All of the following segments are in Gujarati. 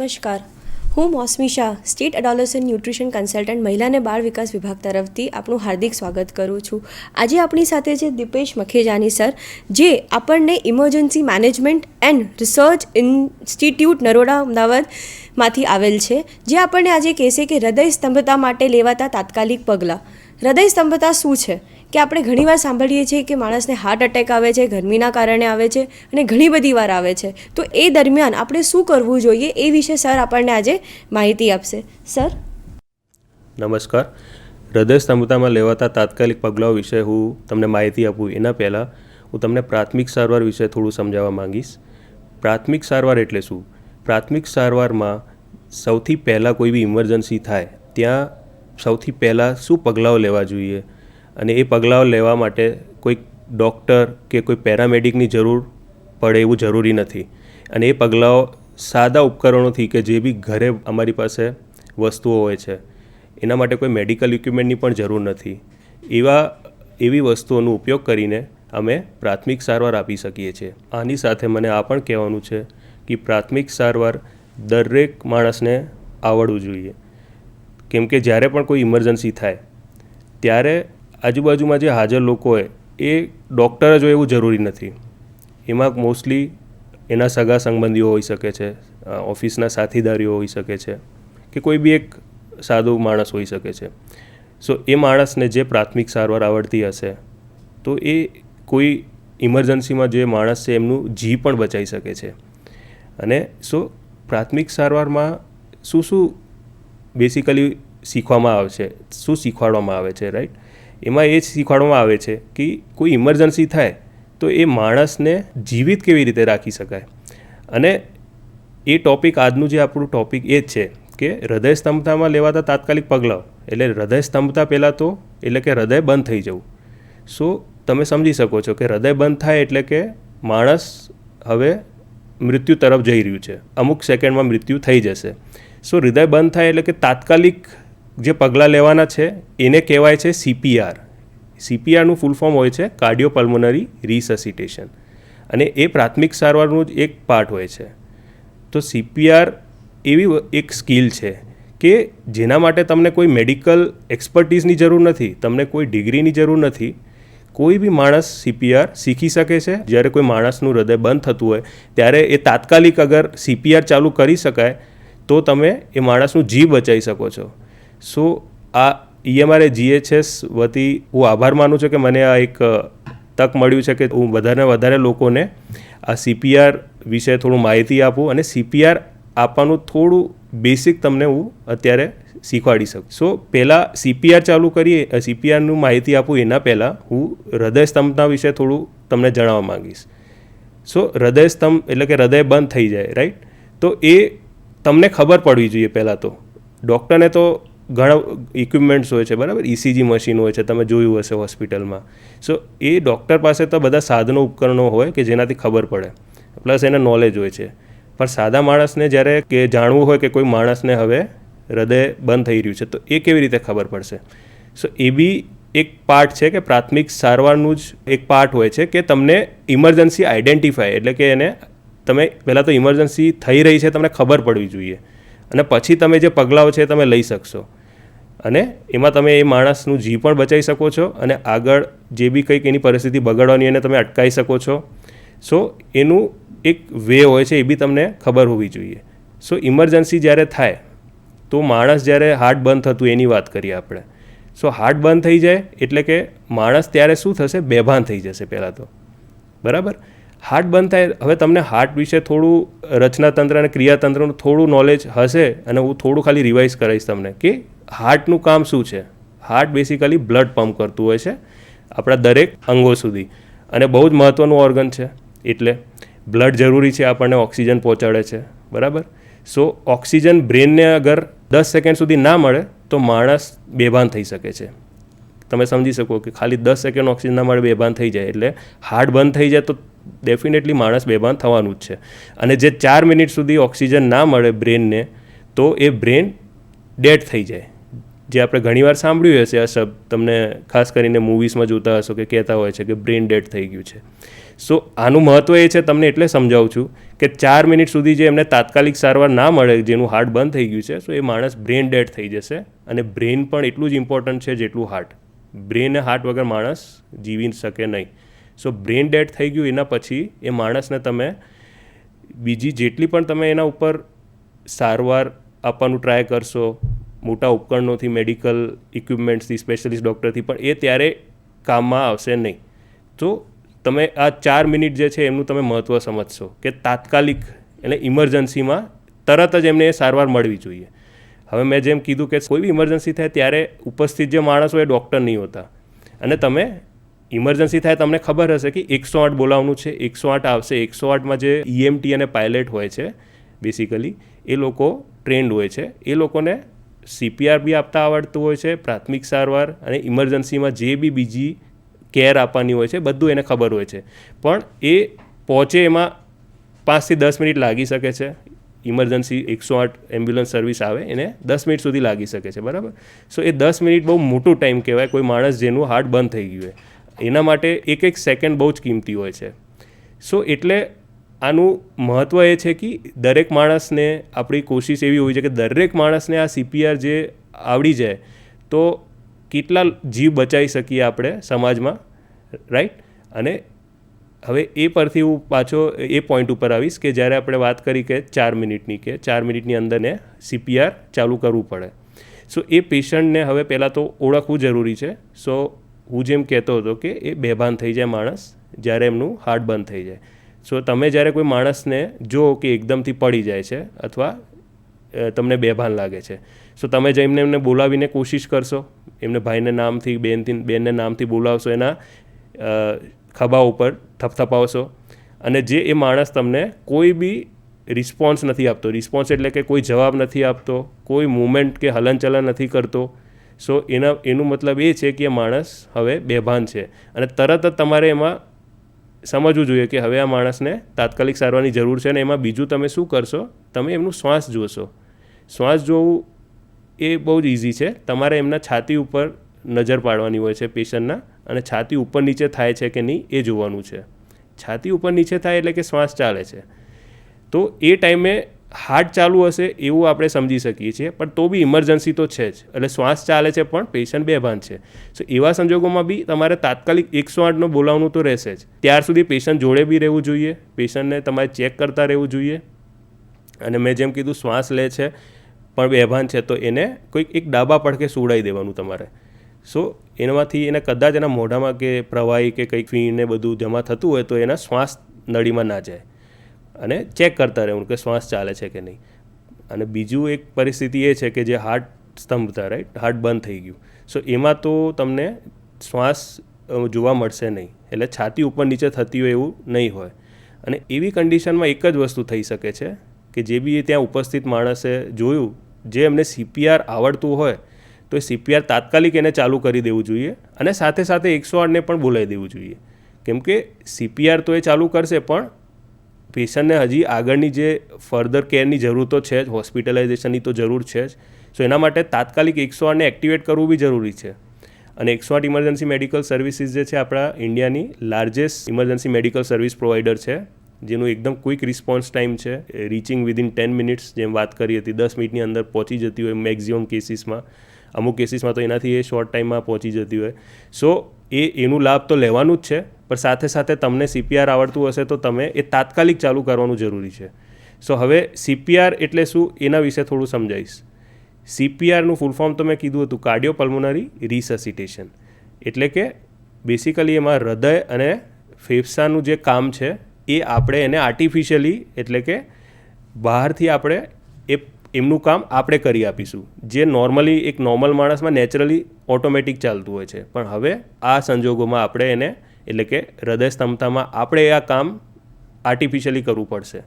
નમસ્કાર, હું મોસમી Shah, state adolescent nutrition consultant મહિલા અને બાળ વિકાસ વિભાગ તરફથી આપનું હાર્દિક સ્વાગત કરું છું. આજે આપણી સાથે છે દીપેશ મખેજાની સર, જે આપણને emergency management and research institute Naroda અમદાવાદમાંથી આવેલ છે, જે આપણને આજે કહેશે કે હૃદય સ્તંભતા માટે લેવાતા તાત્કાલિક પગલાં. હૃદય સ્તંભતા શું છે કે આપણે ઘણીવાર સાંભળીએ છીએ કે માણસને હાર્ટ એટેક આવે છે, ગરમીના કારણે આવે છે અને ઘણી બધી વાર આવે છે. તો એ દરમિયાન આપણે શું કરવું જોઈએ એ વિશે સર આપણને આજે માહિતી આપશે. સર, નમસ્કાર. હૃદય સ્તંભતામાં લેવાતા તાત્કાલિક પગલાઓ વિશે હું તમને માહિતી આપું એના પહેલાં હું તમને પ્રાથમિક સારવાર વિશે થોડું સમજાવવા માંગીશ. પ્રાથમિક સારવાર એટલે શું? પ્રાથમિક સારવારમાં સૌથી પહેલાં કોઈ બી ઇમરજન્સી થાય ત્યાં સૌથી પહેલાં શું પગલાઓ લેવા જોઈએ, અને એ પગલાઓ લેવા માટે કોઈ ડૉક્ટર કે કોઈ પેરામેડિકની જરૂર પડે એવું જરૂરી નથી. અને એ પગલાઓ સાદા ઉપકરણોથી કે જે બી ઘરે અમારી પાસે વસ્તુઓ હોય છે એના માટે કોઈ મેડિકલ ઇક્વિપમેન્ટની પણ જરૂર નથી. એવી વસ્તુઓનો ઉપયોગ કરીને અમે પ્રાથમિક સારવાર આપી શકીએ છીએ. આની સાથે મને આ પણ કહેવાનું છે કે પ્રાથમિક સારવાર દરેક માણસને આવડવું જોઈએ, કેમ કે જ્યારે પણ કોઈ ઇમરજન્સી થાય ત્યારે આજુબાજુમાં જે હાજર લોકો હોય એ ડૉક્ટર જ હોય એવું જરૂરી નથી. એમાં મોસ્ટલી એના સગા સંબંધીઓ હોઈ શકે છે, ઓફિસના સાથીદારીઓ હોઈ શકે છે, કે કોઈ બી એક સાદો માણસ હોઈ શકે છે. સો એ માણસને જે પ્રાથમિક સારવાર આવડતી હશે તો એ કોઈ ઇમરજન્સીમાં જે માણસ છે એમનું જીવ પણ બચાવી શકે છે. અને પ્રાથમિક સારવારમાં શું બેસિકલી શીખવામાં આવે છે, શું શીખવાડવામાં આવે છે, રાઈટ? એમાં એ જ શીખવાડવામાં આવે છે કે કોઈ ઇમરજન્સી થાય તો એ માણસને જીવિત કેવી રીતે રાખી શકાય. અને એ ટૉપિક, આજનું જે આપણું ટૉપિક એ જ છે કે હૃદય સ્તંભતામાં લેવાતા તાત્કાલિક પગલાઓ. એટલે હૃદય સ્તંભતા પહેલાં તો એટલે કે હૃદય બંધ થઈ જવું. તમે સમજી શકો છો કે હૃદય બંધ થાય એટલે કે માણસ હવે મૃત્યુ તરફ જઈ રહ્યું છે, અમુક સેકન્ડમાં મૃત્યુ થઈ જશે. હૃદય બંધ થાય એટલે કે તાત્કાલિક જે પગલાં લેવાના છે એને કહેવાય છે CPR. CPRનું ફૂલ ફોર્મ હોય છે કાર્ડિયોપલ્મોનરી રિસસિટેશન, અને એ પ્રાથમિક સારવારનું જ એક પાર્ટ હોય છે. તો CPR એવી એક સ્કિલ છે કે જેના માટે તમને કોઈ મેડિકલ એક્સપર્ટીઝની જરૂર નથી, તમને કોઈ ડિગ્રીની જરૂર નથી. કોઈ બી માણસ CPR શીખી શકે છે. જ્યારે કોઈ માણસનું હૃદય બંધ થતું હોય ત્યારે એ તાત્કાલિક અગર CPR ચાલુ કરી શકાય તો તમે એ માણસનું જીવ બચાવી શકો છો. આ EMRA GHS વતી હું આભાર માનું છું કે મને આ એક તક મળ્યું છે કે હું વધારે લોકોને આ CPR વિશે થોડું માહિતી આપું, અને CPR આપવાનું થોડું બેસિક તમને હું અત્યારે શીખવાડી શકું. પહેલાં CPR ચાલુ કરીએ, CPRનું માહિતી આપું એના પહેલાં હું હૃદય સ્તંભના વિશે થોડું તમને જણાવવા માંગીશ. હૃદય સ્તંભ એટલે કે હૃદય બંધ થઈ જાય, રાઈટ? તો એ તમને ખબર પડવી જોઈએ. પહેલાં તો ડૉક્ટરને તો ઘણા ઇક્વિપમેન્ટ્સ હોય છે, બરાબર? ECG મશીન હોય છે, તમે જોયું હશે હોસ્પિટલમાં. એ ડૉક્ટર પાસે તો બધા સાધનો ઉપકરણો હોય કે જેનાથી ખબર પડે, પ્લસ એને નોલેજ હોય છે. પણ સાદા માણસને જ્યારે કે જાણવું હોય કે કોઈ માણસને હવે હૃદય બંધ થઈ રહ્યું છે તો એ કેવી રીતે ખબર પડશે? એ બી એક પાર્ટ છે કે પ્રાથમિક સારવારનું જ એક પાર્ટ હોય છે કે તમને ઇમરજન્સી આઈડેન્ટિફાય, એટલે કે એને તમે પહેલાં તો ઇમરજન્સી થઈ રહી છે તમને ખબર પડવી જોઈએ, અને પછી તમે જે પગલાઓ છે તમે લઈ શકશો. અને એમાં તમે એ માણસનું જીવ પણ બચાવી શકો છો, અને આગળ જે બી કંઈક એની પરિસ્થિતિ બગડવાની એને તમે અટકાવી શકો છો. એનું એક વે હોય છે, એ બી તમને ખબર હોવી જોઈએ. ઇમરજન્સી જ્યારે થાય તો માણસ જ્યારે હાર્ટ બંધ થતું એની વાત કરીએ આપણે. હાર્ટ બંધ થઈ જાય એટલે કે માણસ ત્યારે શું થશે? બેભાન થઈ જશે પહેલાં તો, બરાબર? હાર્ટ બંધ થાય, હવે તમને હાર્ટ વિશે થોડું રચનાતંત્ર અને ક્રિયાતંત્રનું થોડું નોલેજ હશે, અને હું થોડું ખાલી રિવાઇઝ કરાવીશ તમને કે હાર્ટનું કામ શું છે. હાર્ટ બેસિકલી બ્લડ પમ્પ કરતું હોય છે આપણા દરેક અંગો સુધી, અને બહુ જ મહત્ત્વનું ઓર્ગન છે. એટલે બ્લડ જરૂરી છે, આપણને ઓક્સિજન પહોંચાડે છે, બરાબર? ઓક્સિજન બ્રેનને અગર 10 સેકન્ડ સુધી ના મળે તો માણસ બેભાન થઈ શકે છે. તમે સમજી શકો કે ખાલી 10 સેકન્ડ ઓક્સિજન ના મળે બેભાન થઈ જાય, એટલે હાર્ટ બંધ થઈ જાય તો ડેફિનેટલી માણસ બેભાન થવાનું જ છે. અને જે 4 મિનિટ સુધી ઓક્સિજન ના મળે બ્રેનને તો એ બ્રેન ડેડ થઈ જાય. જે આપણે ઘણીવાર સાંભળ્યું હશે આ શબ્દ, તમને ખાસ કરીને મૂવીઝમાં જોતા હશો કે કહેતા હોય છે કે બ્રેન ડેડ થઈ ગયું છે. સો આનું મહત્ત્વ એ છે, તમને એટલે સમજાવું છું કે 4 મિનિટ સુધી જે એમને તાત્કાલિક સારવાર ના મળે, જેનું હાર્ટ બંધ થઈ ગયું છે, સો એ માણસ બ્રેન ડેડ થઈ જશે. અને બ્રેન પણ એટલું જ ઇમ્પોર્ટન્ટ છે જેટલું હાર્ટ. બ્રેન હાર્ટ વગર માણસ જીવી શકે નહીં. સો બ્રેન ડેડ થઈ ગયું એના પછી એ માણસને તમે બીજી જેટલી પણ તમે એના ઉપર સારવાર આપવાનું ટ્રાય કરશો, મોટા ઉપકરણોથી, મેડિકલ ઇક્વિપમેન્ટ્સથી, સ્પેશિયલિસ્ટ ડૉક્ટરથી, પણ એ ત્યારે કામમાં આવશે નહીં. તો તમે આ 4 મિનિટ જે છે એમનું તમે મહત્ત્વ સમજશો કે તાત્કાલિક એટલે ઇમરજન્સીમાં તરત જ એમને એ સારવાર મળવી જોઈએ. હવે મેં જેમ કીધું કે કોઈ બી ઇમરજન્સી થાય ત્યારે ઉપસ્થિત જે માણસ હોય એ ડૉક્ટર નહીં હોતા. અને તમે ઇમરજન્સી થાય, તમને ખબર હશે કે 108 બોલાવવાનું છે, 108 આવશે. 108માં જે EMT અને પાયલટ હોય છે, બેસિકલી એ લોકો ટ્રેન્ડ હોય છે. એ લોકોને CPR બી આપતા આવડતું હોય છે, પ્રાથમિક સારવાર, અને ઇમરજન્સીમાં જે બી બીજી કેર આપવાની હોય છે બધું એને ખબર હોય છે. પણ એ પહોંચે એમાં 5 થી 10 મિનિટ લાગી શકે છે. ઇમરજન્સી 108 એમ્બ્યુલન્સ સર્વિસ આવે એને 10 મિનિટ સુધી લાગી શકે છે, બરાબર. સો એ 10 મિનિટ બહુ મોટું ટાઈમ કહેવાય કોઈ માણસ જેનું હાર્ટ બંધ થઈ ગયું હોય. એના માટે એક સેકન્ડ બહુ જ કિંમતી હોય છે. સો એટલે આનું મહત્ત્વ એ છે કે દરેક માણસને, આપણી કોશિશ એવી હોય છે કે દરેક માણસને આ CPR જે આવડી જાય તો કેટલા જીવ બચાવી શકીએ આપણે સમાજમાં, રાઈટ. અને હવે એ પરથી હું પાછો એ પોઈન્ટ ઉપર આવીશ કે જ્યારે આપણે વાત કરી કે 4 મિનિટની, કે 4 મિનિટની અંદર ને CPR ચાલુ કરવું પડે. સો એ પેશન્ટને હવે પહેલાં તો ઓળખવું જરૂરી છે. સો હું જેમ કહેતો હતો કે એ બેભાન થઈ જાય માણસ જ્યારે એમનું હાર્ટ બંધ થઈ જાય. સો તમે જ્યારે કોઈ માણસને જો કે એકદમથી પડી જાય છે અથવા તમને બેભાન લાગે છે, સો તમે જઈને એમને બોલાવીને કોશિશ કરશો, એમને ભાઈને નામથી, બેનને નામથી બોલાવશો, એના ખભા ઉપર થપથપાવશો, અને જે એ માણસ તમને કોઈ બી રિસ્પોન્સ નથી આપતો, રિસ્પોન્સ એટલે કે કોઈ જવાબ નથી આપતો, કોઈ મૂવમેન્ટ કે હલનચલન નથી કરતો, સો એનું મતલબ એ છે કે એ માણસ હવે બેભાન છે. અને તરત જ તમારે એમાં સમજવું જોઈએ કે હવે આ માણસને તાત્કાલિક સારવારની જરૂર છે. અને એમાં બીજું તમે શું કરશો, તમે એમનું શ્વાસ જોશો. શ્વાસ જોવું એ બહુ જ ઇઝી છે. તમારે એમના છાતી ઉપર નજર પાડવાની હોય છે પેશન્ટના, અને છાતી ઉપર નીચે થાય છે કે નહીં એ જોવાનું છે. છાતી ઉપર નીચે થાય એટલે કે શ્વાસ ચાલે છે. તો એ ટાઈમે હાર્ટ ચાલુ હશે એવું આપણે સમજી શકીએ છીએ, પણ તો બી ઇમરજન્સી તો છે જ. એટલે શ્વાસ ચાલે છે પણ પેશન્ટ બેભાન છે. સો એવા સંજોગોમાં બી તમારે તાત્કાલિક 108નો બોલાવવાનું તો રહેશે જ. ત્યાર સુધી પેશન્ટ જોડે બી રહેવું જોઈએ, પેશન્ટને તમારે ચેક કરતા રહેવું જોઈએ. અને મેં જેમ કીધું શ્વાસ લે છે પણ બેભાન છે તો એને કોઈક એક ડાબા પડખે સુવડાવી દેવાનું તમારે. સો એનામાંથી એને કદાચ એના મોઢામાં કે પ્રવાહી કે કંઈક ફીને બધું જમા થતું હોય તો એના શ્વાસ નળીમાં ના જાય, અને ચેક કરતા રહેવું કે શ્વાસ ચાલે છે કે નહીં. અને બીજું એક પરિસ્થિતિ એ છે કે જે હાર્ટ સ્તંભતા, રાઈટ, હાર્ટ બંધ થઈ ગયું. સો એમાં તો તમને શ્વાસ જોવા મળશે નહીં, એટલે છાતી ઉપર નીચે થતી હોય એવું નહીં હોય. અને એવી કન્ડિશનમાં એક જ વસ્તુ થઈ શકે છે કે જે બી ત્યાં ઉપસ્થિત માણસે જોયું, જે એમને CPR આવડતું હોય તો એ CPR તાત્કાલિક એને ચાલુ કરી દેવું જોઈએ, અને સાથે સાથે 108ને પણ બોલાવી દેવું જોઈએ. કેમ કે CPR તો એ ચાલુ કરશે પણ પેશન્ટને હજી આગળની જે ફર્ધર કેરની જરૂર તો છે જ, હોસ્પિટલાઇઝેશનની તો જરૂર છે જ. સો એના માટે તાત્કાલિક 108ને એક્ટિવેટ કરવું બી જરૂરી છે. અને 108 ઇમરજન્સી મેડિકલ સર્વિસીસ જે છે આપણા ઇન્ડિયાની largest emergency medical service provider છે, જેનું એકદમ ક્વિક રિસ્પોન્સ ટાઈમ છે, રીચિંગ વિધિન 10 મિનિટ્સ, જેમ વાત કરી હતી 10 મિનિટની અંદર પહોંચી જતી હોય મેક્ઝિમમ કેસીસમાં. અમુક કેસીસમાં તો એનાથી એ શોર્ટ ટાઈમમાં પહોંચી જતી હોય. સો એનું લાભ તો લેવાનું જ છે, પણ સાથે સાથે તમને CPR આવડતું હશે તો તમે એ તાત્કાલિક ચાલુ કરવાનું જરૂરી છે. સો હવે CPR એટલે શું એના વિશે થોડું સમજાવીશ. CPRનું ફૂલ ફોર્મ તો મેં કીધું હતું, કાર્ડિયોપલ્મોનરી રિસસિટેશન. એટલે કે બેસિકલી એમાં હૃદય અને ફેફસાનું જે કામ છે એ આપણે એને આર્ટિફિશિયલી, એટલે કે બહારથી આપણે એમનું કામ આપણે કરી આપીશું, જે નોર્મલી એક નોર્મલ માણસમાં નેચરલી ઓટોમેટિક ચાલતું હોય છે. પણ હવે આ સંજોગોમાં આપણે એને, એટલે કે હૃદય સ્તંભતામાં આપણે આ કામ આર્ટિફિશિયલી કરવું પડશે.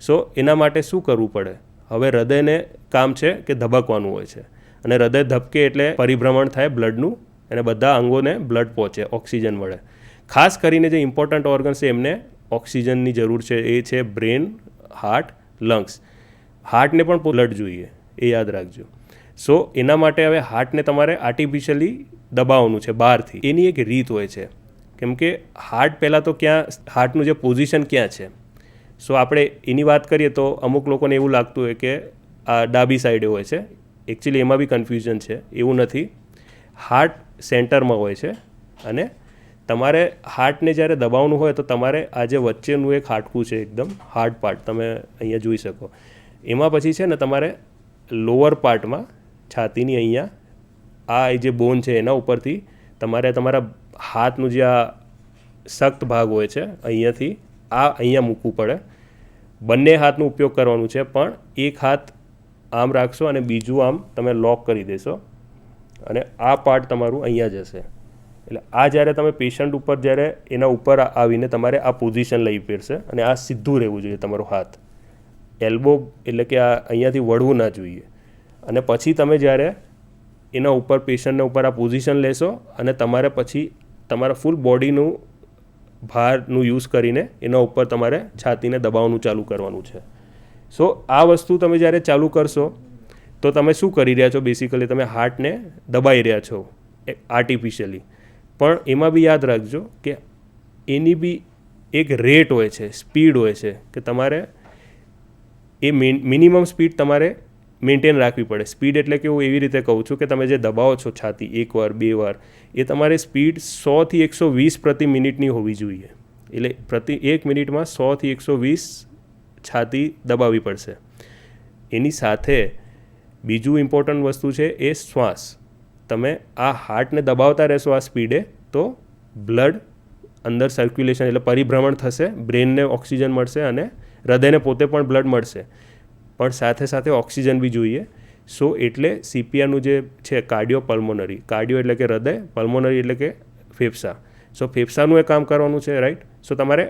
સો એના માટે શું કરવું પડે? હવે હૃદયને કામ છે કે ધબકવાનું હોય છે, અને હૃદય ધબકે એટલે પરિભ્રમણ થાય બ્લડનું, અને બધા અંગોને બ્લડ પહોંચે ઓક્સિજન વડે. ખાસ કરીને જે ઇમ્પોર્ટન્ટ ઓર્ગન છે એમને ઓક્સિજનની જરૂર છે, એ છે બ્રેન, હાર્ટ, લંગ્સ. હાર્ટને પણ બ્લડ જોઈએ, એ યાદ રાખજો. સો એના માટે હવે હાર્ટને તમારે આર્ટિફિશિયલી દબાવવાનું છે બહારથી. એની એક રીત હોય છે કેમ કે હાર્ટ પહેલાં તો હાર્ટનું જે પોઝિશન ક્યાં છે. સો આપણે એની વાત કરીએ તો અમુક લોકોને એવું લાગતું હોય કે આ ડાબી સાઈડે હોય છે. એકચ્યુઅલી એમાં બી કન્ફ્યુઝન છે. એવું નથી. હાર્ટ સેન્ટરમાં હોય છે અને તમારે હાર્ટને જ્યારે દબાવવાનું હોય તો તમારે આ જે વચ્ચેનું એક હાડકું છે એકદમ હાર્ડ પાર્ટ તમે અહીંયા જોઈ શકો, એમાં પછી છે ને તમારે લોઅર પાર્ટમાં છાતીની અહીંયા આ જે બોન છે એના ઉપરથી તમારે તમારા હાથનું જે આ સખ્ત ભાગ હોય છે અહીંયાથી અહીંયા મૂકવું પડે. બંને હાથનો ઉપયોગ કરવાનું છે, પણ એક હાથ આમ રાખશો અને બીજું આમ તમે લોક કરી દેશો અને આ પાર્ટ તમારું અહીંયા જશે. એટલે આ જ્યારે તમે પેશન્ટ ઉપર જ્યારે એના ઉપર આવીને તમારે આ પોઝિશન લઈ પડશે અને આ સીધું રહેવું જોઈએ તમારો હાથ. એલ્બો એટલે કે આ અહીંયાથી વળવું ના જોઈએ. અને પછી તમે જ્યારે એના ઉપર પેશન્ટના ઉપર આ પોઝિશન લેશો અને તમારે પછી તમારા ફૂલ બોડીનું ભારનું યુઝ કરીને એના ઉપર તમારે છાતીને દબાવવાનું ચાલુ કરવાનું છે. સો આ વસ્તુ તમે જ્યારે ચાલુ કરશો તો તમે શું કરી રહ્યા છો? બેસિકલી તમે હાર્ટને દબાઈ રહ્યા છો આર્ટિફિશિયલી. પણ એમાં બી યાદ રાખજો કે એની બી એક રેટ હોય છે, સ્પીડ હોય છે કે તમારે એ મિનિમમ સ્પીડ તમારે મેન્ટેન રાખવી પડે. સ્પીડ એટલે કે હું એવી રીતે કહું છું કે તમે જે દબાવો છો છાતી 1 વાર 2 વાર, એ તમારે સ્પીડ 100 થી 120 પ્રતિ મિનિટની હોવી જોઈએ. એટલે પ્રતિ 1 મિનિટમાં 100 થી 120 છાતી દબાવવી પડશે. એની સાથે બીજું ઇમ્પોર્ટન્ટ વસ્તુ છે એ શ્વાસ. તમે આ હાર્ટને દબાવતા રહેશો આ સ્પીડે તો બ્લડ અંદર સર્ક્યુલેશન એટલે પરિભ્રમણ થશે, બ્રેનને ઓક્સિજન મળશે અને હૃદયને પોતે પણ બ્લડ મળશે, પણ સાથે સાથે ઓક્સિજન બી જોઈએ. સો એટલે સીપીઆરનું જે છે કાર્ડિયો પલ્મોનરી, કાર્ડિયો એટલે કે હૃદય, પલ્મોનરી એટલે કે ફેફસા. સો ફેફસાનું એ કામ કરવાનું છે, રાઈટ. સો તમારે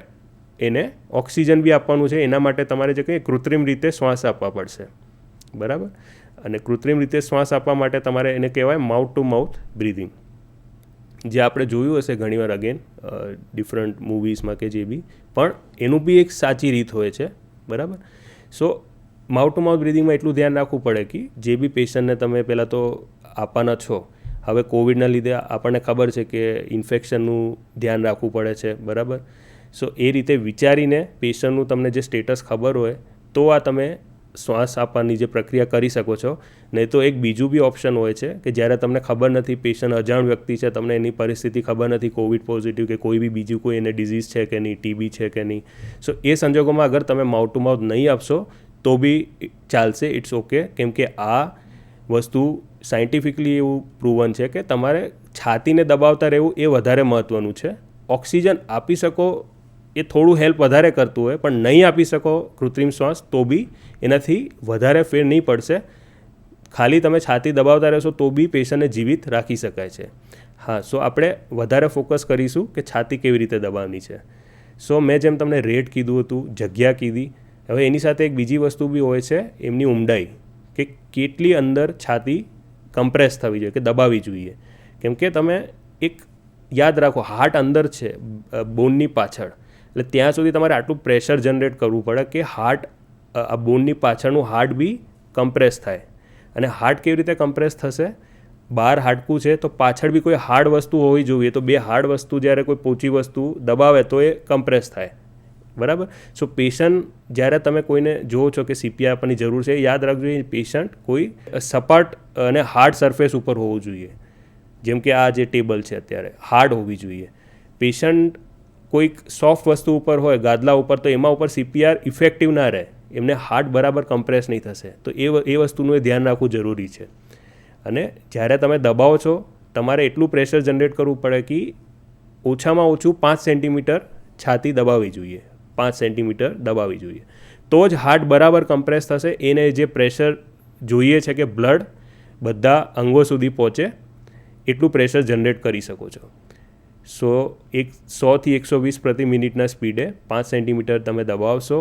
એને ઓક્સિજન બી આપવાનું છે. એના માટે તમારે જે કંઈ કૃત્રિમ રીતે શ્વાસ આપવા પડશે, બરાબર. અને કૃત્રિમ રીતે શ્વાસ આપવા માટે તમારે એને કહેવાય માઉથ ટુ માઉથ બ્રીધિંગ, જે આપણે જોયું હશે ઘણીવાર અગેન ડિફરન્ટ મૂવીઝમાં કે જે બી, પણ એનું બી એક સાચી રીત હોય છે, બરાબર. સો માઉથ ટુ માઉથ બ્રીધિંગમાં એટલું ધ્યાન રાખવું પડે કે જે બી પેશન્ટને તમે પહેલાં તો આપવાના છો, હવે કોવિડના લીધે આપણને ખબર છે કે ઇન્ફેક્શનનું ધ્યાન રાખવું પડે છે, બરાબર. સો એ રીતે વિચારીને પેશન્ટનું તમને જે સ્ટેટસ ખબર હોય તો આ તમે શ્વાસ આપવાની જે પ્રક્રિયા કરી શકો છો. નહીં તો એક બીજું બી ઓપ્શન હોય છે કે જ્યારે તમને ખબર નથી, પેશન્ટ અજાણ વ્યક્તિ છે, તમને એની પરિસ્થિતિ ખબર નથી, કોવિડ પોઝિટિવ કે કોઈ બી બીજું કોઈ એને ડિઝીઝ છે કે નહીં, ટીબી છે કે નહીં. સો એ સંજોગોમાં અગર તમે માઉથ ટુ માઉથ નહીં આપશો તો બી ચાલશે, ઇટ્સ ઓકે. કેમ કે આ વસ્તુ સાયન્ટિફિકલી એવું પ્રૂવન છે કે તમારે છાતીને દબાવતા રહેવું એ વધારે મહત્ત્વનું છે. ઓક્સિજન આપી શકો એ થોડું હેલ્પ વધારે કરતું હોય, પણ નહીં આપી શકો કૃત્રિમ શ્વાસ તો બી એનાથી વધારે ફેર નહીં પડશે. ખાલી તમે છાતી દબાવતા રહેશો તો બી પેશન્ટને જીવિત રાખી શકાય છે. હા, સો આપણે વધારે ફોકસ કરીશું કે છાતી કેવી રીતે દબાવવાની છે. સો મેં જેમ તમને રેટ કીધું હતું, જગ્યા કીધી, હવે એની સાથે એક બીજી વસ્તુ બી હોય છે એમની ઊંડાઈ, કે કેટલી અંદર છાતી કમ્પ્રેસ થવી જોઈએ કે દબાવવી જોઈએ. કેમ કે તમે એક યાદ રાખો, હાર્ટ અંદર છે બોનની પાછળ, એટલે ત્યાં સુધી તમારે આટલું પ્રેશર જનરેટ કરવું પડે કે હાર્ટ આ બોનની પાછળનું હાર્ટ બી કમ્પ્રેસ થાય. અને હાર્ટ કેવી રીતે કમ્પ્રેસ થશે? બહાર હાડકું છે તો પાછળ બી કોઈ હાર્ડ વસ્તુ હોવી જોઈએ, તો બે હાર્ડ વસ્તુ જ્યારે કોઈ પોચી વસ્તુ દબાવે તો એ કમ્પ્રેસ થાય, બરાબર. સો પેશન્ટ જ્યારે તમે કોઈને જુઓ છો કે સીપીઆર આપવાની જરૂર છે, યાદ રાખજો એ પેશન્ટ કોઈ સપાટ અને હાર્ડ સરફેસ ઉપર હોવું જોઈએ. જેમ કે આ જે ટેબલ છે અત્યારે હાર્ડ હોવી જોઈએ. પેશન્ટ કોઈક સોફ્ટ વસ્તુ ઉપર હોય, ગાદલા ઉપર, તો એમાં ઉપર સીપીઆર ઇફેક્ટિવ ના રહે, એમને હાર્ટ બરાબર કમ્પ્રેસ નહીં થશે. તો એ વસ્તુનું એ ધ્યાન રાખવું જરૂરી છે. અને જ્યારે તમે દબાવો છો તમારે એટલું પ્રેશર જનરેટ કરવું પડે કે ઓછામાં ઓછું 5 સેન્ટીમીટર છાતી દબાવવી જોઈએ, 5 સેન્ટીમીટર દબાવવી જોઈએ, તો જ હાર્ટ બરાબર કમ્પ્રેસ થશે. એને જે પ્રેશર જોઈએ છે કે બ્લડ બધા અંગો સુધી પહોંચે, એટલું પ્રેશર જનરેટ કરી શકો છો. સો 100 થી 120 પ્રતિ મિનિટના સ્પીડે 5 સેન્ટીમીટર તમે દબાવશો.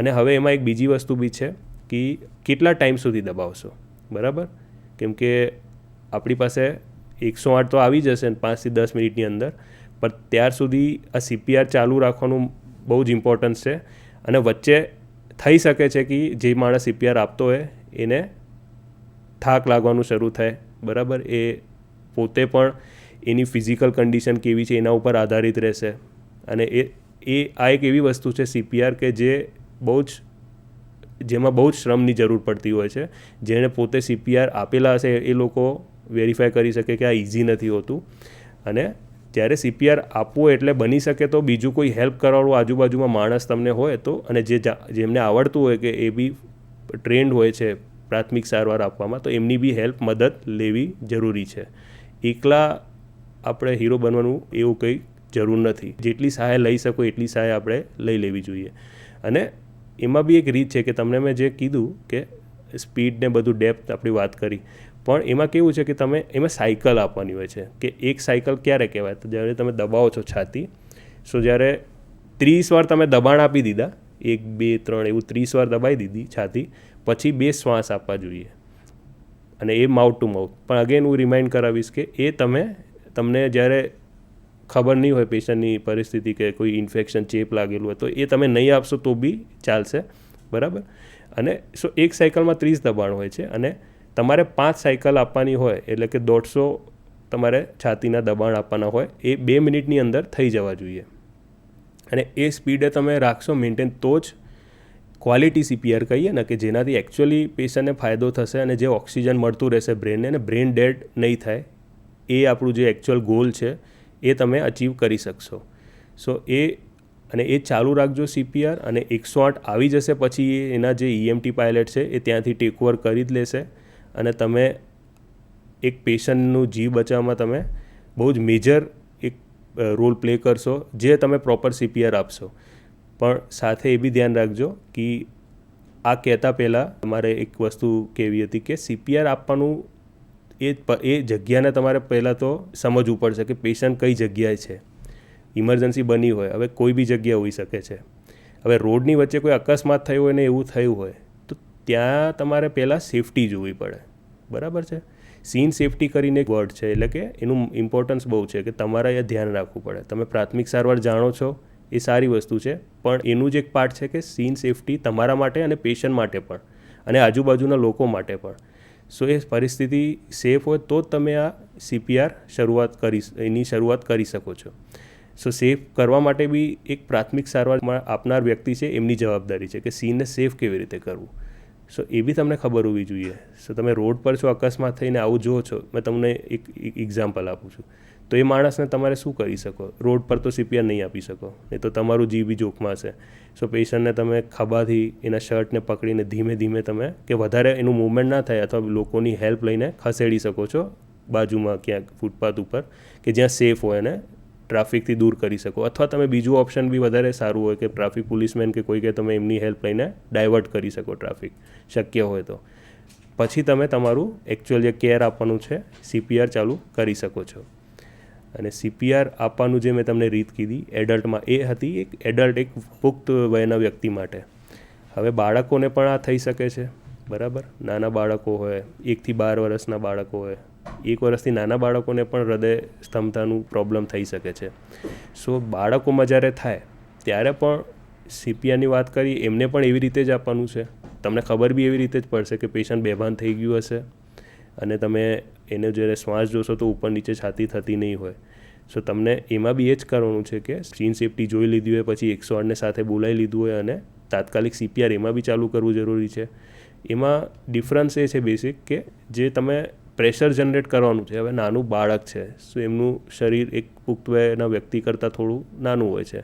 અને હવે એમાં એક બીજી વસ્તુ બી છે કે કેટલા ટાઈમ સુધી દબાવશો, બરાબર. કેમ કે આપણી પાસે 108 તો આવી જશે 5 થી 10 મિનિટની અંદર, પણ ત્યાર સુધી આ સીપીઆર ચાલુ રાખવાનું બહુ જ ઇમ્પોર્ટન્સ છે. અને વચ્ચે થઈ શકે છે કે જે માણસ સીપીઆર આપતો હોય એને થાક લાગવાનું શરૂ થાય, બરાબર. એ પોતે પણ એની ફિઝિકલ કન્ડિશન કેવી છે એના ઉપર આધારિત રહેશે. અને આ એક એવી વસ્તુ છે CPR કે જેમાં બહુ જ શ્રમની જરૂર પડતી હોય છે. જેણે પોતે CPR આપેલા હશે એ લોકો વેરીફાઈ કરી શકે કે આ ઇઝી નથી હોતું. અને જ્યારે CPR આપવું એટલે બની શકે તો બીજું કોઈ હેલ્પ કરવાવાળું આજુબાજુમાં માણસ તમને હોય તો, અને જેમને આવડતું હોય કે એ બી ટ્રેન્ડ હોય છે પ્રાથમિક સારવાર આપવામાં, તો એમની બી મદદ લેવી જરૂરી છે. એકલા આપણે હીરો બનવાનું એવું કંઈ જરૂર નથી. જેટલી સહાય લઈ શકો એટલી સહાય આપણે લઈ લેવી જોઈએ. અને એમાં બી એક રીત છે કે તમને મેં જે કીધું કે સ્પીડ ને બધું ડેપ્થ આપણી વાત કરી, પણ એમાં કેવું છે કે એમાં સાયકલ આપવાની હોય છે. કે એક સાયકલ ક્યારે કહેવાય? તો જ્યારે તમે દબાવો છો છાતી, જ્યારે 30 વાર તમે દબાણ આપી દીધા, 1 2 3 એવું 30 વાર દબાઈ દીધી છાતી, પછી 2 શ્વાસ આપવા જોઈએ, અને એ માઉથ ટુ માઉથ. પણ અગેન હું રિમાઇન્ડ કરાવીશ કે એ તમને જ્યારે ખબર નહીં હોય પેશન્ટની પરિસ્થિતિ કે કોઈ ઇન્ફેક્શન ચેપ લાગેલું હોય તો એ તમે નહીં આપશો તો બી ચાલશે, બરાબર. અને એક સાયકલમાં 30 દબાણ હોય છે, અને તમારે 5 સાયકલ આપવાની હોય એટલે કે 150 તમારે છાતીના દબાણ આપવાના હોય, એ 2 મિનિટની અંદર થઈ જવા જોઈએ. અને એ સ્પીડે તમે રાખશો મેન્ટેન તો જ ક્વોલિટી CPR કહીએ ને, કે જેનાથી એકચ્યુઅલી પેશન્ટને ફાયદો થશે અને જે ઓક્સિજન મળતું રહેશે બ્રેનને, અને બ્રેન ડેડ નહીં થાય, એ આપણું જે એકચ્યુઅલ ગોલ છે એ તમે અચીવ કરી શકશો. એ ચાલુ રાખજો CPR, અને 108 આવી જશે પછી એના જે EMT પાયલટ છે એ ત્યાંથી ટેક ઓવર કરી જ લેશે, અને તમે એક પેશન્ટનું જીવ બચાવવામાં તમે બહુ જ મેજર એક રોલ પ્લે કરશો, જે તમે પ્રોપર CPR આપશો. પણ સાથે એ બી ધ્યાન રાખજો કે આ કહેતા પહેલાં તમારે એક વસ્તુ કહેવી હતી કે CPR આપવાનું એ જગ્યાને તમારે પહેલાં તો સમજવું પડશે કે પેશન્ટ કઈ જગ્યાએ છે. ઇમરજન્સી બની હોય, હવે કોઈ બી જગ્યાએ હોઈ શકે છે. હવે રોડની વચ્ચે કોઈ અકસ્માત થયું હોય ને એવું થયું હોય તો ત્યાં તમારે પહેલાં સેફટી જોવી પડે, બરાબર છે. સીન સેફટી કરીને એક વર્ડ છે, એટલે કે એનું ઇમ્પોર્ટન્સ બહુ છે કે તમારે એ ધ્યાન રાખવું પડે. તમે પ્રાથમિક સારવાર જાણો છો એ સારી વસ્તુ છે, પણ એનું જ એક પાર્ટ છે કે સીન સેફટી તમારા માટે અને પેશન્ટ માટે પણ, અને આજુબાજુના લોકો માટે પણ. એ પરિસ્થિતિ સેફ હોય તો જ તમે આ CPR એની શરૂઆત કરી શકો છો. સેફ કરવા માટે બી એક પ્રાથમિક સારવાર આપનાર વ્યક્તિ છે એમની જવાબદારી છે કે સીનને સેફ કેવી રીતે કરવું. એ બી તમને ખબર હોવી જોઈએ. તમે રોડ પર છો, અકસ્માત થઈને આવું જુઓ છો, મેં તમને એક એક્ઝામ્પલ આપું છું, તો એ માણસને તમારે શું કરી શકો? રોડ પર તો CPR નહીં આપી શકો, નહીં તો તમારું જીવ બી જોખમાં હશે. પેશન્ટને તમે ખભાથી એના શર્ટને પકડીને ધીમે ધીમે તમે, કે વધારે એનું મૂવમેન્ટ ના થાય, અથવા લોકોની હેલ્પ લઈને ખસેડી શકો છો બાજુમાં ક્યાંક ફૂટપાથ ઉપર, કે જ્યાં સેફ હોય અને ટ્રાફિકથી દૂર કરી શકો. અથવા તમે બીજું ઓપ્શન બી વધારે સારું હોય કે ટ્રાફિક પોલીસમેન કે કોઈ કે તમે એમની હેલ્પ લઈને ડાયવર્ટ કરી શકો ટ્રાફિક, શક્ય હોય તો. પછી તમે તમારું એકચ્યુઅલ જે કેર આપવાનું છે CPR ચાલુ કરી શકો છો. અને CPR આપવાનું જે મેં તમને રીત કીધી એડલ્ટમાં, એ હતી એક પુખ્ત વયના વ્યક્તિ માટે. હવે બાળકોને પણ આ થઈ શકે છે, બરાબર. નાના બાળકો હોય, 1 થી 12 વર્ષના બાળકો હોય, 1 વર્ષથી નાના બાળકોને પણ હૃદય સ્તંભતાનું પ્રોબ્લેમ થઈ શકે છે. બાળકોમાં જ્યારે થાય ત્યારે પણ CPRની વાત કરી, એમને પણ એવી રીતે જ આપવાનું છે. તમને ખબર બી એવી રીતે જ પડશે કે પેશન્ટ બેભાન થઈ ગયું હશે, અને તમે એને જ્યારે શ્વાસ જોશો તો ઉપર નીચે છાતી થતી નહીં હોય. તમને એમાં બી એ જ કરવાનું છે કે સીન સેફટી જોઈ લીધી હોય, પછી 108ને સાથે બોલાવી લીધું હોય, અને તાત્કાલિક CPR એમાં બી ચાલુ કરવું જરૂરી છે. એમાં ડિફરન્સ એ છે બેસિક કે જે તમે પ્રેશર જનરેટ કરવાનું છે. હવે નાનું બાળક છે, એમનું શરીર એક પુખ્ત વયના વ્યક્તિ કરતાં થોડું નાનું હોય છે,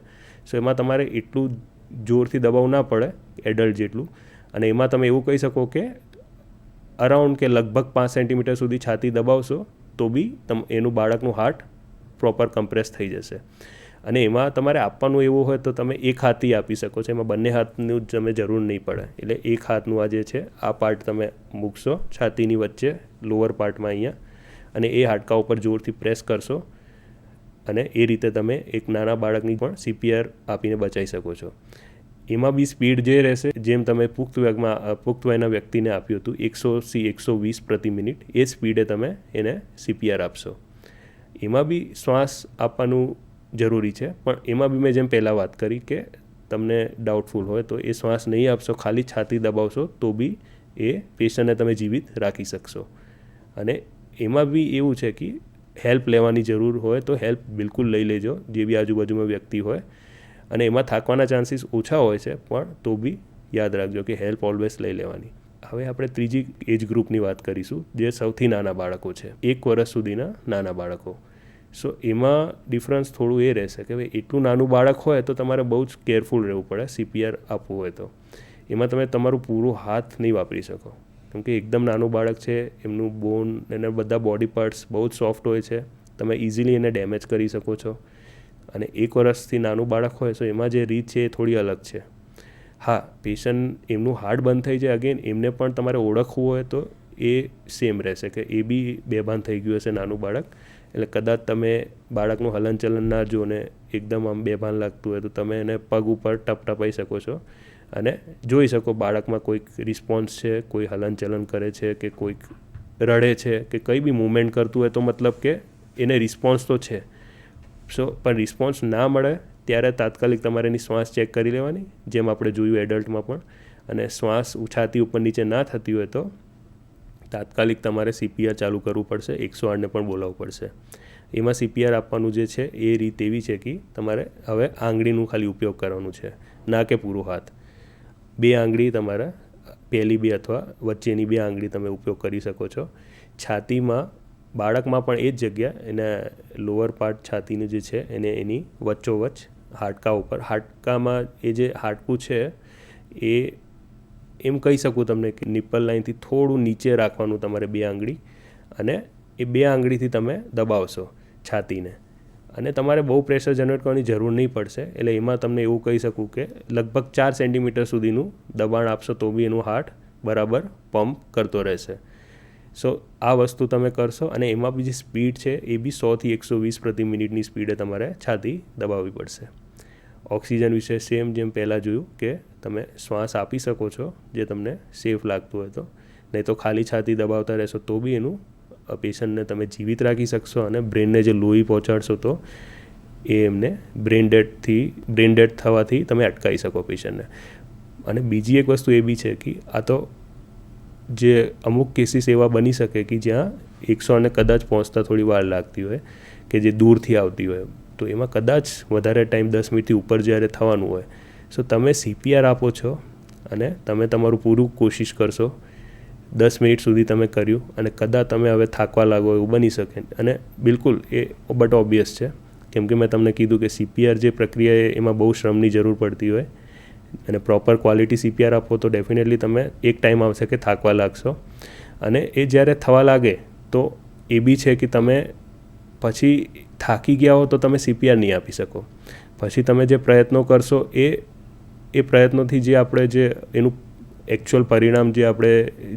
એમાં તમારે એટલું જોરથી દબાવ ના પડે એડલ્ટ જેટલું. અને એમાં તમે એવું કહી શકો કે અરાઉન્ડ કે લગભગ 5 સેન્ટીમીટર સુધી છાતી દબાવશો તો બી એનું બાળકનું હાર્ટ પ્રોપર કમ્પ્રેસ થઈ જશે. અને એમાં તમારે આપવાનું એવું હોય તો તમે એક હાથથી આપી શકો છો, એમાં બંને હાથનું જ તમે જરૂર નહીં પડે. એટલે એક હાથનું આ જે છે આ પાર્ટ તમે મૂકશો છાતીની વચ્ચે, લોઅર પાર્ટમાં અહીંયા, અને એ હાડકા ઉપર જોરથી પ્રેસ કરશો, અને એ રીતે તમે એક નાના બાળકની પણ CPR આપીને બચાવી શકો છો. એમાં બી સ્પીડ જે રહેશે, જેમ તમે પુખ્ત વયના વ્યક્તિને આપ્યું હતું 100થી 120 પ્રતિ મિનિટ, એ સ્પીડે તમે એને CPR આપશો. એમાં બી શ્વાસ આપવાનું જરૂરી છે, પણ એમાં બી મેં જેમ પહેલાં વાત કરી કે તમને ડાઉટફુલ હોય તો એ શ્વાસ નહીં આપશો, ખાલી છાતી દબાવશો તો બી એ પેશન્ટને તમે જીવિત રાખી શકશો. અને એમાં બી એવું છે કે હેલ્પ લેવાની જરૂર હોય તો હેલ્પ બિલકુલ લઈ લેજો, જે બી આજુબાજુમાં વ્યક્તિ હોય. અને એમાં થાકવાના ચાન્સીસ ઓછા હોય છે, પણ તો બી યાદ રાખજો કે હેલ્પ ઓલવેઝ લઈ લેવાની. હવે આપણે ત્રીજી એજ ગ્રુપની વાત કરીશું, જે સૌથી નાના બાળકો છે, 1 વર્ષ સુધીના નાના બાળકો. સો એમાં ડિફરન્સ થોડું એ રહેશે કે ભાઈ એટલું નાનું બાળક હોય તો તમારે બહુ જ કેરફુલ રહેવું પડે CPR આપવું હોય તો. એમાં તમે તમારું પૂરું હાથ નહીં વાપરી શકો, કેમ કે એકદમ નાનું બાળક છે, એમનું બોન અને બધા બોડી પાર્ટ્સ બહુ જ સોફ્ટ હોય છે, તમે ઇઝીલી એને ડેમેજ કરી શકો છો. અને 1 વર્ષથી નાનું બાળક હોય તો એમાં જે રીત છે એ થોડી અલગ છે. હા, પેશન્ટ એમનું હાર્ટ બંધ થઈ જાય અગેન એમને પણ તમારે ઓળખવું હોય તો એ સેમ રહેશે કે એ બી બેભાન થઈ ગયું હશે નાનું બાળક. એટલે કદાચ તમે બાળકનું હલનચલન ના જો ને એકદમ આમ બેભાન લાગતું હોય તો તમે એને પગ ઉપર ટપટપાઈ શકો છો અને જોઈ શકો બાળકમાં કોઈક રિસ્પોન્સ છે, કોઈ હલનચલન કરે છે કે કોઈક રડે છે કે કંઈ બી મૂવમેન્ટ કરતું હોય તો મતલબ કે એને રિસ્પોન્સ તો છે. પણ રિસ્પોન્સ ના મળે ત્યારે તાત્કાલિક તમારે એની શ્વાસ ચેક કરી લેવાની, જેમ આપણે જોયું એડલ્ટમાં પણ. અને શ્વાસ છાતી ઉપર નીચે ના થતી હોય તો તાત્કાલિક તમારે CPR ચાલુ કરવું પડશે, 108ને પણ બોલાવવું પડશે. એમાં CPR આપવાનું જે છે એ રીત એવી છે કે તમારે હવે આંગળીનું ખાલી ઉપયોગ કરવાનું છે, ના કે પૂરો હાથ. 2 આંગળી તમારા પહેલી 2 અથવા વચ્ચેની 2 આંગળી તમે ઉપયોગ કરી શકો છો. છાતીમાં બાળકમાં પણ એ જ જગ્યા, એના લોઅર પાર્ટ છાતીનું જે છે એને એની વચ્ચોવચ્ચ હાડકા ઉપર, હાડકામાં એ જે હાડકું છે એ એમ કહી શકું તમને કે નિપ્પલ લાઇનથી થોડું નીચે રાખવાનું તમારે 2 આંગળી, અને એ 2 આંગળીથી તમે દબાવશો છાતીને. અને તમારે બહુ પ્રેશર જનરેટ કરવાની જરૂર નહીં પડશે. એટલે એમાં તમને એવું કહી શકું કે લગભગ 4 સેન્ટીમીટર સુધીનું દબાણ આપશો તો બી એનું હાર્ટ બરાબર પમ્પ કરતો રહેશે. સો આ વસ્તુ તમે કરશો અને એમાં બી જે સ્પીડ છે એ બી 100થી 120 પ્રતિ મિનિટની સ્પીડે તમારે છાતી દબાવવી પડશે. ઓક્સિજન વિશે સેમ જેમ પહેલાં જોયું કે તમે શ્વાસ આપી શકો છો જે તમને સેફ લાગતું હોય તો, નહીં તો ખાલી છાતી દબાવતા રહેશો તો બી એનું પેશન્ટને તમે જીવિત રાખી શકશો અને બ્રેનને જે લોહી પહોંચાડશો તો એ એમને બ્રેન ડેડ થવાથી તમે અટકાવી શકો પેશન્ટને. અને બીજી એક વસ્તુ એ બી છે કે આ તો જે અમુક કેસીસ એવા બની શકે કે જ્યાં 100 કદાચ પહોંચતા થોડી વાર લાગતી હોય કે જે દૂરથી આવતી હોય, તો એમાં કદાચ વધારે ટાઈમ 10 મિનિટથી ઉપર જ્યારે થવાનું હોય, સો તમે CPR આપો છો અને તમે તમારું પૂરું કોશિશ કરશો, 10 મિનિટ સુધી તમે કર્યું અને કદાચ તમે હવે થાકવા લાગો એવું બની શકે. અને બિલકુલ એ બટ ઓબ્વિયસ છે, કેમ કે મેં તમને કીધું કે CPR જે પ્રક્રિયા એમાં બહુ શ્રમની જરૂર પડતી હોય, અને પ્રોપર ક્વોલિટી CPR આપો તો ડેફિનેટલી તમે એક ટાઈમ આવશે કે થાકવા લાગશો. અને એ જ્યારે થવા લાગે તો એ બી છે કે તમે પછી થાકી ગયા હો તો તમે CPR નહીં આપી શકો. પછી તમે જે પ્રયત્નો કરશો એ પ્રયત્નોથી જે આપણે જે એનું એકચ્યુઅલ પરિણામ જે આપણે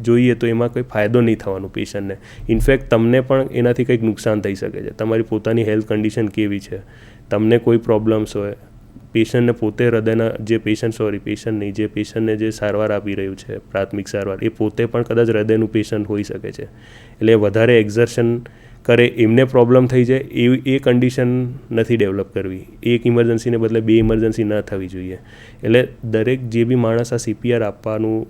જોઈએ તો એમાં કોઈ ફાયદો નહીં થવાનું પેશન્ટને. ઇનફેક્ટ તમને પણ એનાથી કંઈક નુકસાન થઈ શકે છે. તમારી પોતાની હેલ્થ કન્ડિશન કેવી છે, તમને કોઈ પ્રોબ્લેમ્સ હોય, પેશન્ટને પોતે હૃદયના જે પેશન્ટને જે સારવાર આપી રહ્યું છે પ્રાથમિક સારવાર, એ પોતે પણ કદાચ હૃદયનું પેશન્ટ હોઈ શકે છે. એટલે વધારે એક્ઝર્શન કરે એમને પ્રોબ્લેમ થઈ જાય એ કન્ડિશન નથી ડેવલપ કરવી. એક ઇમરજન્સીને બદલે 2 ઇમરજન્સી ન થવી જોઈએ. એટલે દરેક જે બી માણસ આ CPR આપવાનું,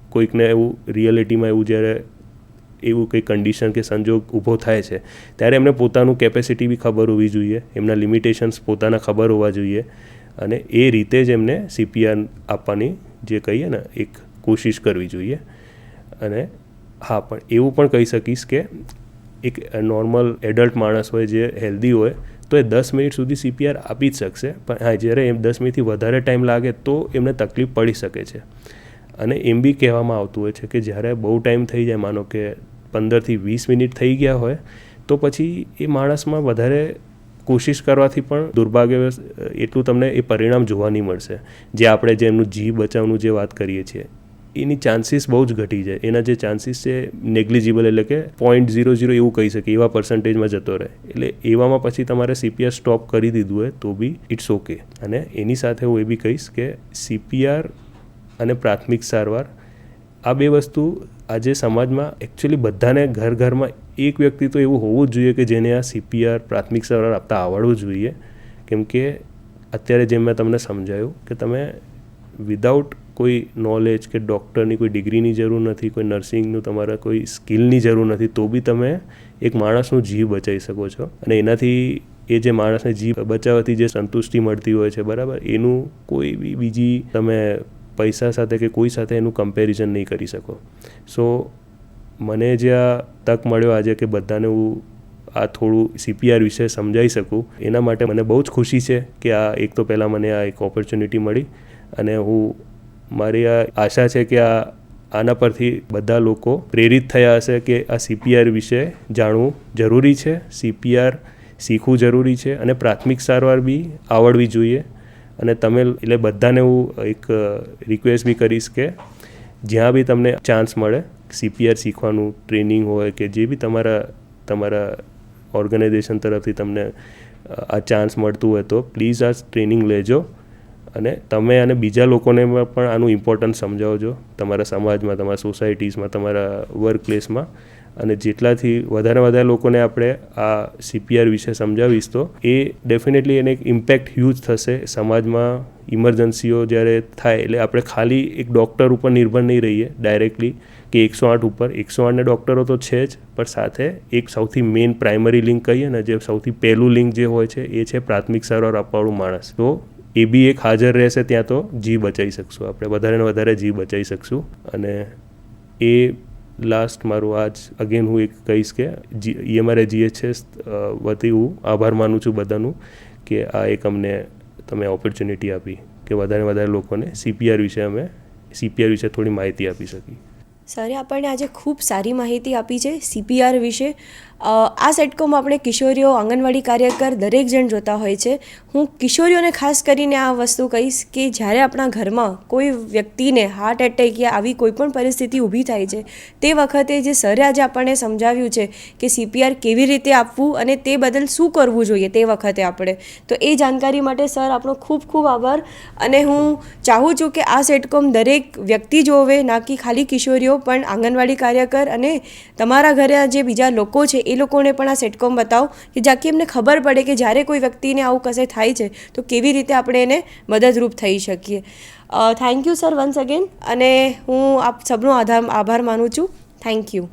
કોઈકને એવું રિયાલિટીમાં એવું જ્યારે એવું કંઈ કન્ડિશન કે સંજોગ ઊભો થાય છે ત્યારે એમને પોતાનું કેપેસિટી બી ખબર હોવી જોઈએ, એમના લિમિટેશન્સ પોતાના ખબર હોવા જોઈએ, અને એ રીતે જ એમને CPR આપવાની જે કહીએ ને એક કોશિશ કરવી જોઈએ. અને હા, પણ એવું પણ કહી શકીશ કે એક નોર્મલ એડલ્ટ માણસ હોય જે હેલ્ધી હોય તો એ 10 મિનિટ સુધી CPR આપી જ શકશે. પણ હા, જ્યારે એમ 10 મિનિટથી વધારે ટાઈમ લાગે તો એમને તકલીફ પડી શકે છે. અને એમ બી કહેવામાં આવતું હોય છે કે જ્યારે બહુ ટાઈમ થઈ જાય, માનો કે 15થી 20 મિનિટ થઈ ગયા હોય, તો પછી એ માણસમાં વધારે કોશિશ કરવાથી પણ દુર્ભાગ્યવશ એટલું તમને એ પરિણામ જોવા નહીં મળશે. જે આપણે જે એમનું જીવ બચાવવાનું જે વાત કરીએ છીએ એની ચાન્સીસ બહુ જ ઘટી જાય. એના જે ચાન્સીસ છે નેગ્લિજિબલ, એટલે કે 0.00 એવું કહી શકીએ એવા પર્સન્ટેજમાં જતો રહે. એટલે એવામાં પછી તમારે CPR સ્ટોપ કરી દીધું હોય તો બી ઇટ્સ ઓકે. અને એની સાથે હું એ બી કહીશ કે CPR અને પ્રાથમિક સારવાર આ 2 વસ્તુ આજે સમાજમાં એકચ્યુઅલી બધાને ઘરમાં એક વ્યક્તિ તો એવું હોવું જ જોઈએ કે જેને આ CPR પ્રાથમિક સારવાર આપતા આવડવું જોઈએ. કેમ કે અત્યારે જેમ મેં તમને સમજાયું કે તમે વિધાઉટ કોઈ નોલેજ કે ડૉક્ટરની કોઈ ડિગ્રીની જરૂર નથી, કોઈ નર્સિંગનું તમારા કોઈ સ્કિલની જરૂર નથી, તો બી તમે એક માણસનો જીવ બચાવી શકો છો. અને એનાથી એ જે માણસને જીવ બચાવવાથી જે સંતુષ્ટિ મળતી હોય છે, બરાબર, એનું કોઈ બી બીજી તમે પૈસા સાથે કે કોઈ સાથે એનું કમ્પેરિઝન નહીં કરી શકો. સો મને જે આ તક મળ્યો આજે કે બધાને હું આ થોડું CPR વિશે સમજાવી શકું, એના માટે મને બહુ જ ખુશી છે કે આ એક તો પહેલાં મને આ એક ઓપોર્ચ્યુનિટી મળી, અને મારી આ આશા છે કે આના પરથી બધા લોકો પ્રેરિત થયા હશે કે આ CPR વિશે જાણવું જરૂરી છે, CPR શીખવું જરૂરી છે, અને પ્રાથમિક સારવાર બી આવડવી જોઈએ. અને તમે એટલે બધાને હું એક રિક્વેસ્ટ બી કરીશ કે જ્યાં બી તમને ચાન્સ મળે CPR શીખવાનું, ટ્રેનિંગ હોય કે જે બી તમારા ઓર્ગેનાઇઝેશન તરફથી તમને આ ચાન્સ મળતું હોય તો પ્લીઝ આ ટ્રેનિંગ લેજો, અને તમે અને બીજા લોકોને પણ આનું ઇમ્પોર્ટન્સ સમજાવજો, તમારા સમાજમાં, તમારા સોસાયટીઝમાં, તમારા વર્ક પ્લેસમાં. અને જેટલાથી વધારે લોકોને આપણે આ CPR વિશે સમજાવીશ તો એ ડેફિનેટલી એને એક ઇમ્પેક્ટ હ્યુજ થશે સમાજમાં. ઇમરજન્સીઓ જ્યારે થાય એટલે આપણે ખાલી એક ડૉક્ટર ઉપર નિર્ભર નહીં રહીએ ડાયરેક્ટલી કે 108 ઉપર. 108ને ડૉક્ટરો તો છે જ, પણ સાથે એક સૌથી મેઇન પ્રાઇમરી લિંક કહીએ ને, જે સૌથી પહેલું લિંક જે હોય છે એ છે પ્રાથમિક સારવાર આપવાવાળું માણસ. તો એ બી એક હાજર રહેશે ત્યાં તો જીવ બચાવી શકશું આપણે, વધારે જીવ બચાવી શકશું. અને એ લાસ્ટ મારું આજ અગેન હું એક કહીશ કે EMRI GHS વતી હું આભાર માનું છું બધાનું કે આ એક અમને તમે ઓપોર્ચ્યુનિટી આપી કે વધારે લોકોને CPR વિશે થોડી માહિતી આપી શકી. સરે આપણને આજે ખૂબ સારી માહિતી આપી છે CPR વિશે. આ સેટકોમ આપણે કિશોરીઓ, આંગણવાડી કાર્યકર દરેક જણ જોતા હોય છે. હું કિશોરીઓને ખાસ કરીને આ વસ્તુ કહીશ કે જ્યારે આપણા ઘરમાં કોઈ વ્યક્તિને હાર્ટ એટેક યા આવી કોઈ પણ પરિસ્થિતિ ઊભી થાય છે, તે વખતે જે સરે આજે આપણને સમજાવ્યું છે કે CPR કેવી રીતે આપવું અને તે બદલ શું કરવું જોઈએ તે વખતે આપણે, તો એ જાણકારી માટે સર આપણો ખૂબ ખૂબ આભાર. અને હું ચાહું છું કે આ સેટકોમ દરેક વ્યક્તિ જોવે, ના કે ખાલી કિશોરીઓ, પણ આંગણવાડી કાર્યકર અને તમારા ઘરે જે બીજા લોકો છે એ લોકોને પણ આ સેટકોમ બતાવો કે જાકે એમને ખબર પડે કે જ્યારે કોઈ વ્યક્તિને આવું કશે થાય છે તો કેવી રીતે આપણે એને મદદરૂપ થઈ શકીએ. Thank you sir once again, અને હું આપ સબનો આભાર માનું છું. Thank you.